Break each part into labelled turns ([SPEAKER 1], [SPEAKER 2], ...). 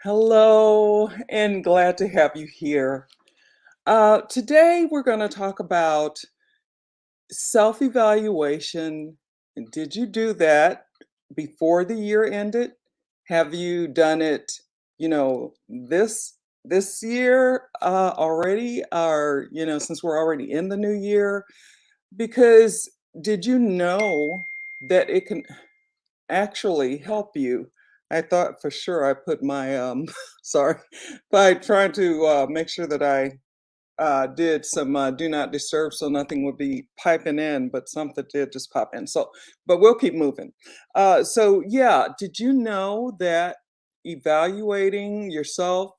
[SPEAKER 1] Hello, and glad to have you here. Today, we're going to talk about self evaluation. Did you do that before the year ended? Have you done it, this year already, or since we're already in the new year? Because did you know that it can actually help you? I thought for sure I put my sorry, by trying to make sure that I did some do not disturb so nothing would be piping in, but something did just pop in. So, but we'll keep moving. So yeah, did you know that evaluating yourself,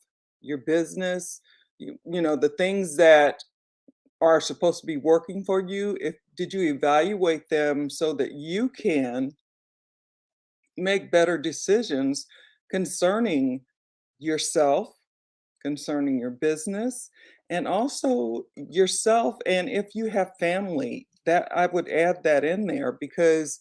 [SPEAKER 1] your business, the things that are supposed to be working for you, if did you evaluate them so that you can make better decisions concerning yourself, concerning your business, and also yourself. And if you have family, that I would add that in there because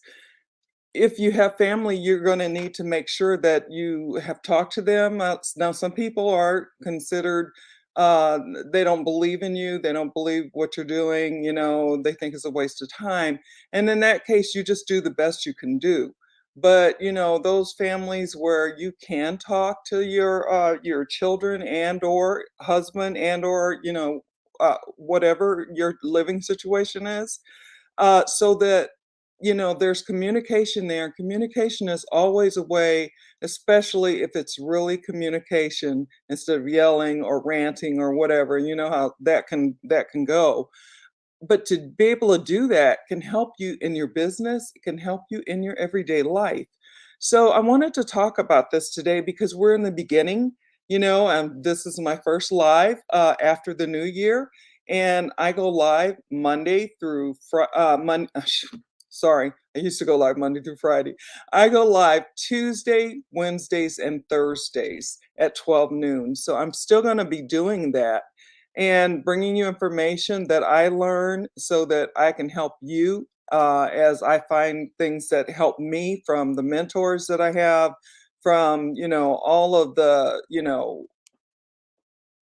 [SPEAKER 1] if you have family, you're going to need to make sure that you have talked to them. Now, some people are considered, they don't believe in you, they don't believe what you're doing, they think it's a waste of time. And in that case, you just do the best you can do. But those families where you can talk to your children and or husband and or whatever your living situation is, so that there's communication there. And communication is always a way, especially if it's really communication instead of yelling or ranting or whatever. You know how that can go. But to be able to do that can help you in your business, it can help you in your everyday life. So I wanted to talk about this today because we're in the beginning, and this is my first live after the new year. And I go live Monday through sorry, I used to go live Monday through Friday. I go live Tuesday, Wednesdays, and Thursdays at 12 noon. So I'm still going to be doing that and bringing you information that I learn so that I can help you as I find things that help me from the mentors that I have, from, all of the,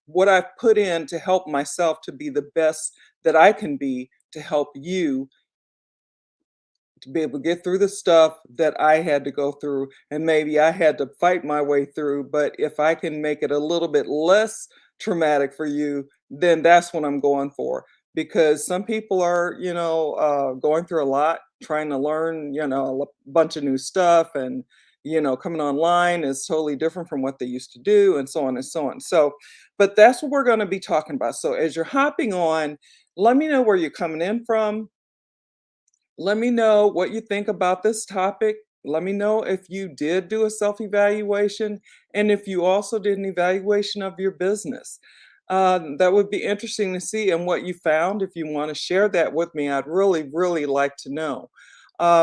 [SPEAKER 1] what I've put in to help myself to be the best that I can be to help you to be able to get through the stuff that I had to go through and maybe I had to fight my way through. But if I can make it a little bit less traumatic for you, then that's what I'm going for. Because some people are, going through a lot, trying to learn, bunch of new stuff, and coming online is totally different from what they used to do, and so on and so on. So, but that's what we're going to be talking about. So, as you're hopping on, let me know where you're coming in from. Let me know what you think about this topic. Let me know if you did do a self evaluation and if you also did an evaluation of your business. That would be interesting to see and what you found. If you want to share that with me, I'd really, really like to know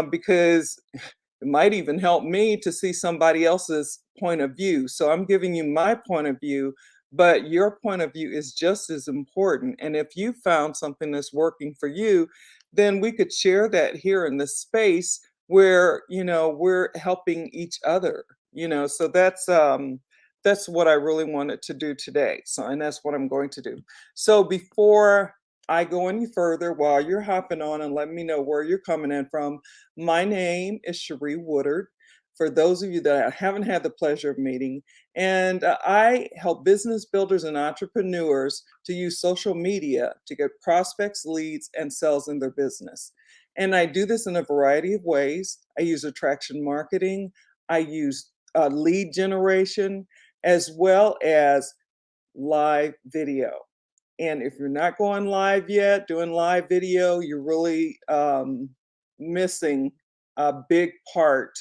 [SPEAKER 1] because it might even help me to see somebody else's point of view. So I'm giving you my point of view, but your point of view is just as important. And if you found something that's working for you, then we could share that here in this space where, we're helping each other, so that's what I really wanted to do today. So, and that's what I'm going to do. So before I go any further, while you're hopping on and let me know where you're coming in from, my name is Cherie Woodard. For those of you that I haven't had the pleasure of meeting, and I help business builders and entrepreneurs to use social media to get prospects, leads, and sales in their business. And I do this in a variety of ways. I use attraction marketing, I use lead generation, as well as live video. And if you're not going live yet, doing live video, you're really missing a big part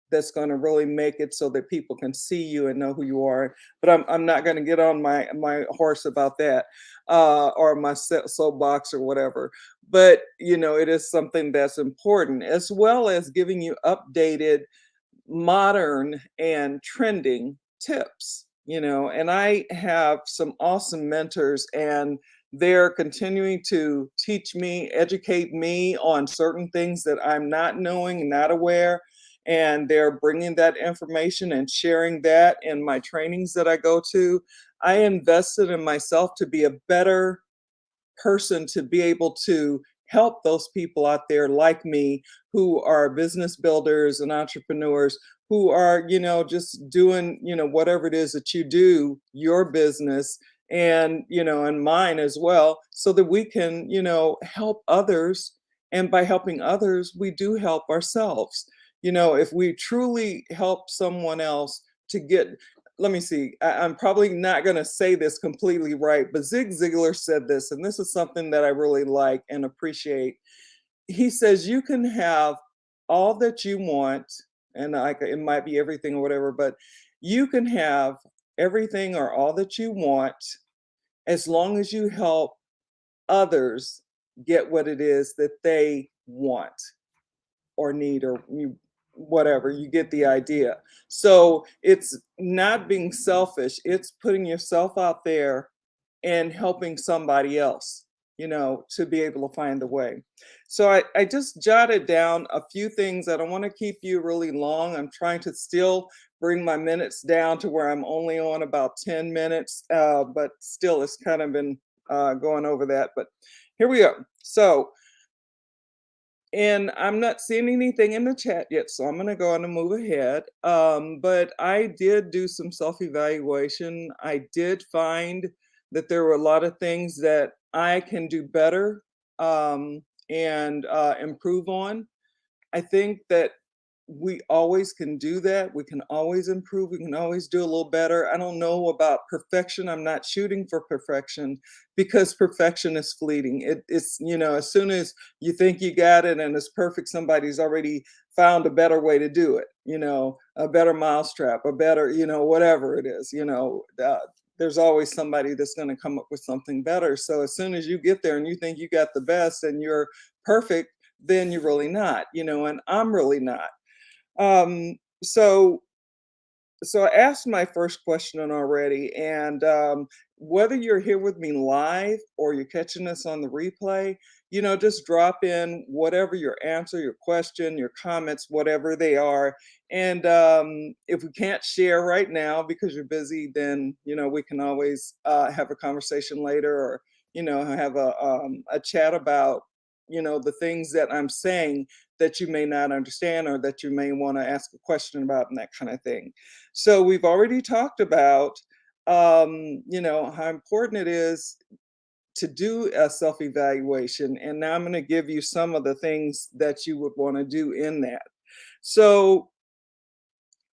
[SPEAKER 1] that's going to really make it so that people can see you and know who you are. But I'm not going to get on my horse about that or my soapbox or whatever. But it is something that's important, as well as giving you updated, modern, and trending tips. And I have some awesome mentors, and they're continuing to teach me, educate me on certain things that I'm not knowing, not aware. and they're bringing that information and sharing that in my trainings that I go to. I invested in myself to be a better person to be able to help those people out there like me who are business builders and entrepreneurs who are, just doing, whatever it is that you do, your business and, and mine as well, so that we can, help others. And by helping others, we do help ourselves. If we truly help someone else to get, let me see, I'm probably not going to say this completely right, but Zig Ziglar said this, and this is something that I really like and appreciate. He says, you can have all that you want, and like it might be everything or whatever, but you can have everything or all that you want as long as you help others get what it is that they want or need or whatever. You get the idea. So it's not being selfish, it's putting yourself out there and helping somebody else, to be able to find the way. So I just jotted down a few things. I don't want to keep you really long. I'm trying to still bring my minutes down to where I'm only on about 10 minutes, but still it's kind of been going over that. But here we go. So, and I'm not seeing anything in the chat yet, so I'm going to go on and move ahead. But I did do some self evaluation. I did find that there were a lot of things that I can do better and improve on. I think that we always can do that. We can always improve. We can always do a little better. I don't know about perfection. I'm not shooting for perfection because perfection is fleeting. It's, as soon as you think you got it and it's perfect, somebody's already found a better way to do it, a better mousetrap, a better, whatever it is, there's always somebody that's going to come up with something better. So as soon as you get there and you think you got the best and you're perfect, then you're really not, and I'm really not. Um, so so I asked my first question already, and whether you're here with me live or you're catching us on the replay, just drop in whatever your answer, your question, your comments, whatever they are. And if we can't share right now because you're busy, then we can always have a conversation later, or have a chat about the things that I'm saying that you may not understand or that you may want to ask a question about and that kind of thing. So we've already talked about, how important it is to do a self-evaluation. And now I'm going to give you some of the things that you would want to do in that. So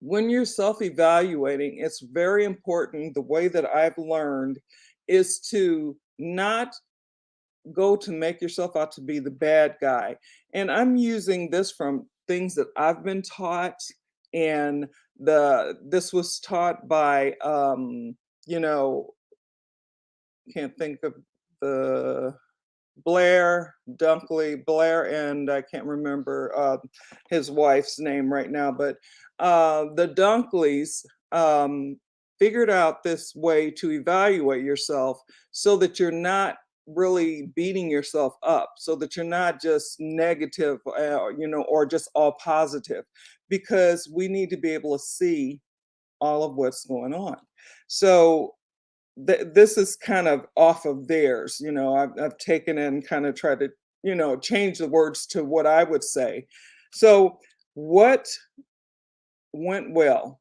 [SPEAKER 1] when you're self-evaluating, it's very important. The way that I've learned is to not go to make yourself out to be the bad guy. And I'm using this from things that I've been taught, and this was taught by you know, can't think of the Blair, and I can't remember his wife's name right now, but the Dunkleys figured out this way to evaluate yourself so that you're not really beating yourself up, so that you're not just negative, or just all positive, because we need to be able to see all of what's going on. So this is kind of off of theirs. I've taken and kind of tried to, change the words to what I would say. So, what went well,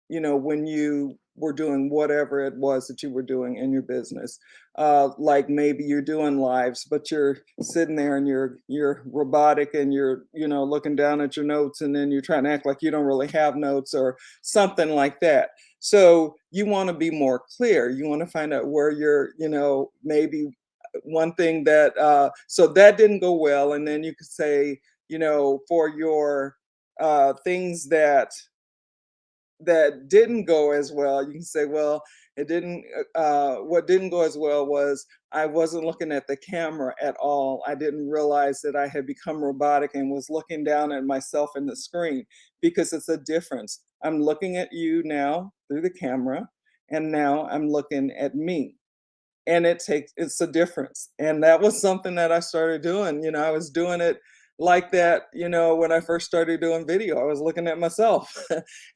[SPEAKER 1] when you were doing whatever it was that you were doing in your business? Like maybe you're doing lives, but you're sitting there and you're robotic and you're, looking down at your notes, and then you're trying to act like you don't really have notes or something like that. So you want to be more clear. You want to find out where you're, maybe one thing that so that didn't go well, and then you could say, for your things that didn't go as well, you can say, well, it didn't, what didn't go as well was I wasn't looking at the camera at all. I didn't realize that I had become robotic and was looking down at myself in the screen, because it's a difference. I'm looking at you now through the camera, and now I'm looking at me. And it's a difference. And that was something that I started doing. I was doing it like that, when I first started doing video. I was looking at myself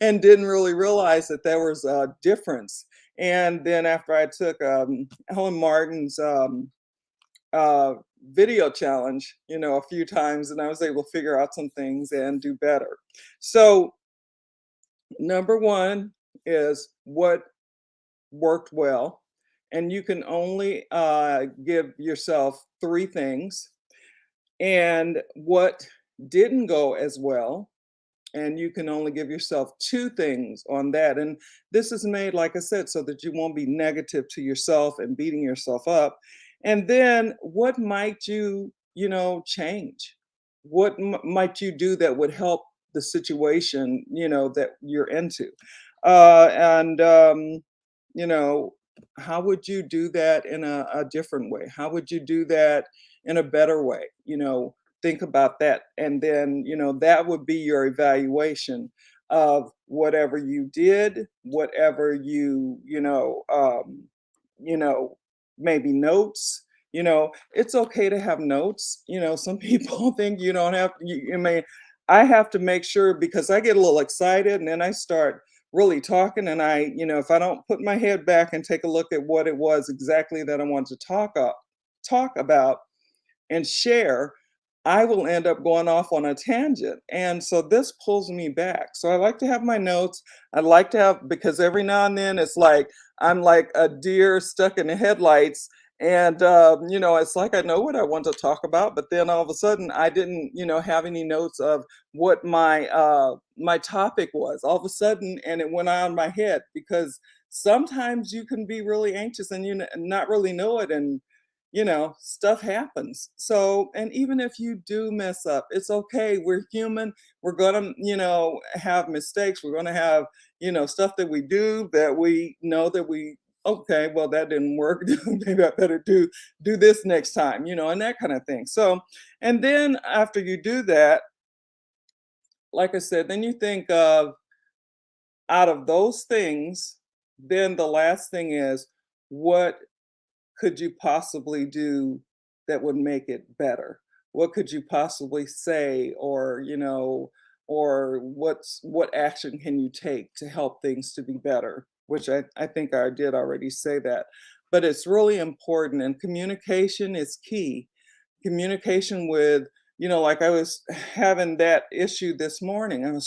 [SPEAKER 1] and didn't really realize that there was a difference. And then after I took Helen Martin's uh, video challenge, a few times, and I was able to figure out some things and do better. So, number one is what worked well. And you can only give yourself three things. And what didn't go as well, and you can only give yourself two things on that. And this is made, like I said, so that you won't be negative to yourself and beating yourself up. And then what might you, change? What might you do that would help the situation, that you're into? And you know, how would you do that in a different way? How would you do that in a better way? Think about that. And then, that would be your evaluation of whatever you did, whatever you know, maybe notes. It's okay to have notes. Some people think you don't have, I mean, I have to make sure because I get a little excited and then I start really talking and if I don't put my head back and take a look at what it was exactly that I want to talk about and share, I will end up going off on a tangent. And so this pulls me back. So I like to have my notes. I like to have, because every now and then it's like I'm like a deer stuck in the headlights. And, it's like I know what I want to talk about, but then all of a sudden I didn't, have any notes of what my topic was all of a sudden. And it went out of my head because sometimes you can be really anxious and not really know it. And stuff happens. So, and even if you do mess up, it's okay. We're human. We're gonna, have mistakes. We're gonna have, stuff that we do that we know that okay, well, that didn't work. Maybe I better do this next time, and that kind of thing. So, and then after you do that, like I said, then you think of out of those things, then the last thing is what could you possibly do that would make it better? What could you possibly say or, or what action can you take to help things to be better? Which I think I did already say that. But it's really important and communication is key. Communication with, like I was having that issue this morning.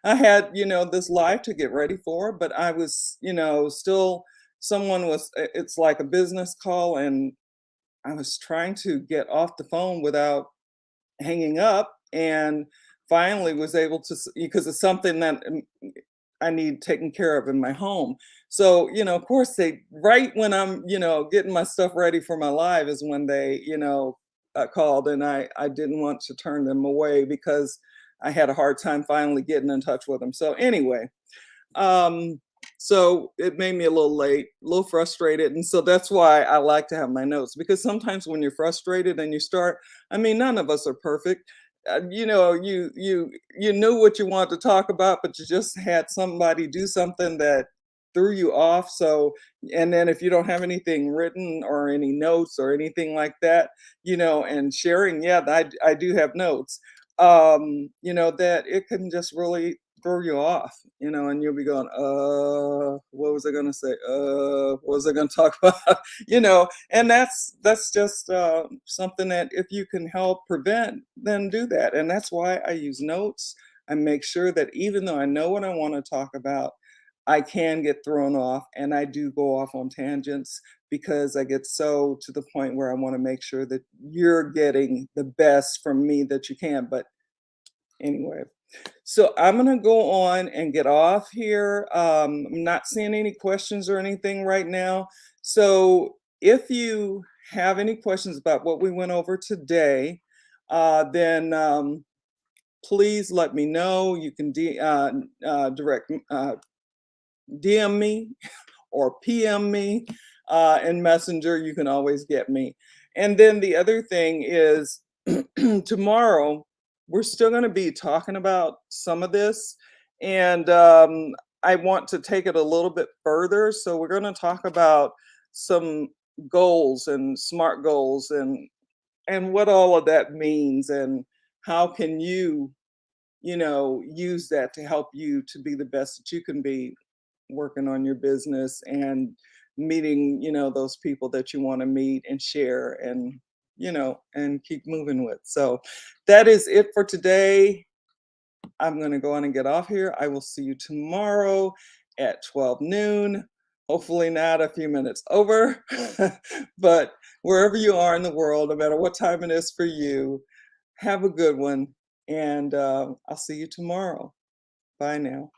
[SPEAKER 1] I had, this live to get ready for, but I was, still someone was it's like a business call and I was trying to get off the phone without hanging up and finally was able to because it's something that I need taken care of in my home. So, of course they right when I'm, getting my stuff ready for my live is when they, called and I didn't want to turn them away because I had a hard time finally getting in touch with them. So anyway, um, so it made me a little late, a little frustrated. And so that's why I like to have my notes because sometimes when you're frustrated and you start, I mean, none of us are perfect. You knew what you wanted to talk about, but you just had somebody do something that threw you off. So, and then if you don't have anything written or any notes or anything like that, and sharing, yeah, I do have notes. That it can just really throw you off, and you'll be going, what was I gonna say? What was I gonna talk about? And that's just something that if you can help prevent, then do that. And that's why I use notes. I make sure that even though I know what I want to talk about, I can get thrown off and I do go off on tangents because I get so to the point where I want to make sure that you're getting the best from me that you can. But anyway, so I'm gonna go on and get off here. I'm not seeing any questions or anything right now. So if you have any questions about what we went over today, then please let me know. You can direct DM me or PM me in Messenger. You can always get me. And then the other thing is tomorrow, we're still going to be talking about some of this. And I want to take it a little bit further. So we're going to talk about some goals and SMART goals and what all of that means and how can you, use that to help you to be the best that you can be working on your business and meeting, those people that you want to meet and share and, and keep moving with. So that is it for today. I'm going to go on and get off here. I will see you tomorrow at 12 noon. Hopefully, not a few minutes over, but wherever you are in the world, no matter what time it is for you, have a good one. And I'll see you tomorrow. Bye now.